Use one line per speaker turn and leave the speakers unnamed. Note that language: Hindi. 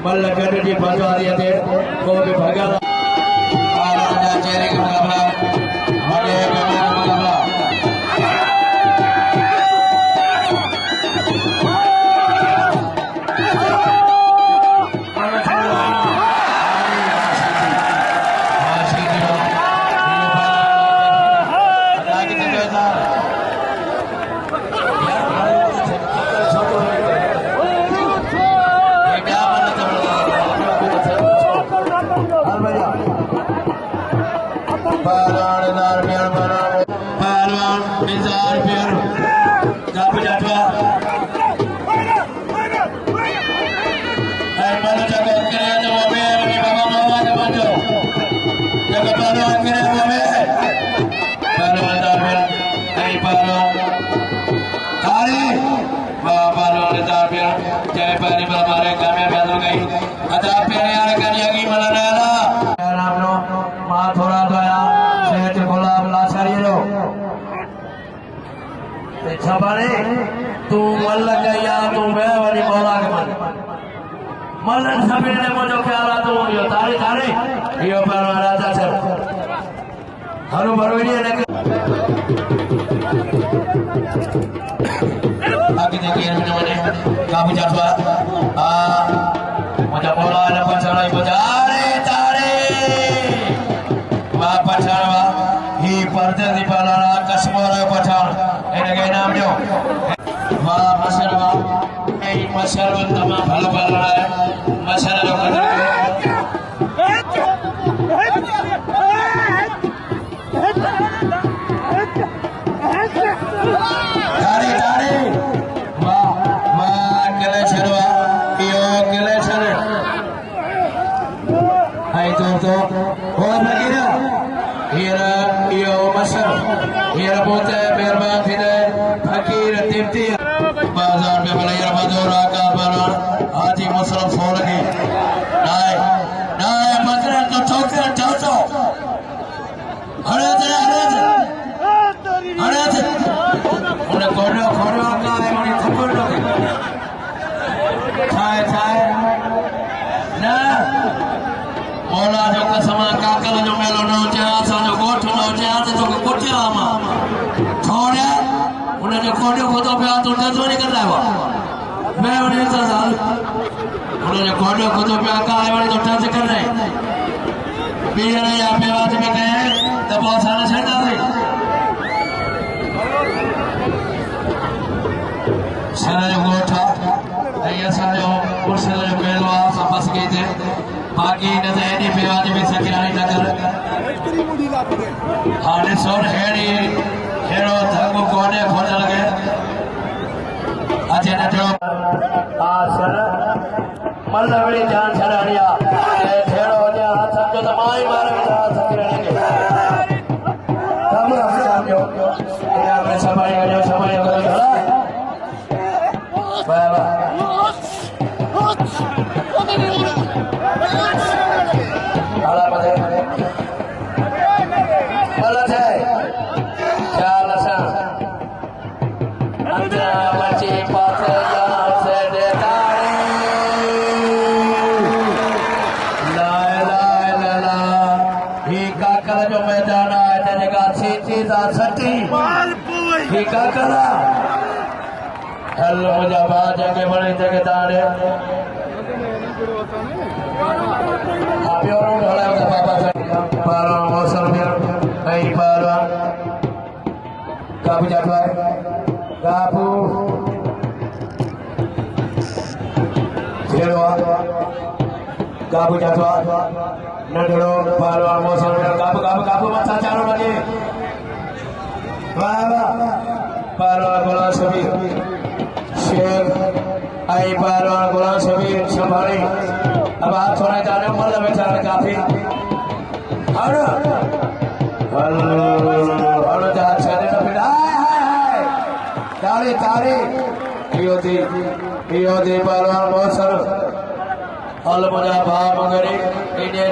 मल्लगढ़ जी बाजवा दिया थे को भी भगा आला चेहरे का मुकाबला आगे का मुकाबला तू मल्लक या तू बेवरी मौला के मन मल्लक सभी ने मुझे प्यारा तू यो तारे तारे यो पर राजा सर हरु बरोड़ी ने आगे देखिए मैंने काबू जासवा मुझे मौला ने पछाड़ा बजारे तारे वा पछाड़ा ही पर्दे दी पाला कसमोला पछाड़ एने नाम जो वाह माशाल्लाह ए माशाल्लाह तमाम ভালো ভালো माशाल्लाह तारी तारी वाह वाह गले छरवा यो गले छर आई तो हो बगिरा हिरा यो मसल हिरा बोते मेहरबान थे फकीर तिब्ती बाजार में बलैया बदौरा का बरन हाजी मुसलम फोड़गी नाय नाय मजरा तो ठोकर ठोचो अरे उन्हें कोड़ो कोड़ो का है मनी थप्पड़ लोगे छाए छाए ना मौला जो कसमा काकल जो मेलो न चा सा जो गोठ न चा तो कोठे आमा छोड़े उन्हें जो कोड़ो को तो प्यार तो नजर नहीं कर रहा है मैं उन्हें साल उन्हें जो कोड़ो को तो प्यार का है वाली तो टच कर रहे बीर ने यहाँ पे बात में कहे तो बहुत सारा छेड़ा थे सारा जो गोठा ये सारे कुर्सी जो मेलवा सब बस गए थे बाकी नजर नहीं पे आज भी सकिरानी टक्कर हाने सोन हेड़ी हेड़ो धंगो कोने खोज लगे अच्छे न जो आसर मल्लवड़ी जान छड़ानिया हेड़ो ने हाथ समझो तो माई मारे बिना सकिरानी के हम जो ये अपने समय करो चला बाबा हेलो मुझे बात है बड़ी जगह तारे आप और ढोला का पापा से पारो मौसम में कहीं पारो काबू जाता है काबू खेलवा काबू जाता नडड़ो पारो मौसम में काबू काबू काबू मत चारों बजे पहलवान गुलाम शबीर शेर आई पहलवान गुलाम शबीर संभाली अब हाथ थोड़ा जाने मल्ल बेचारे काफी तारी तारी पहलवान बहुत सर अल मुझा भाव मगरी इंडिया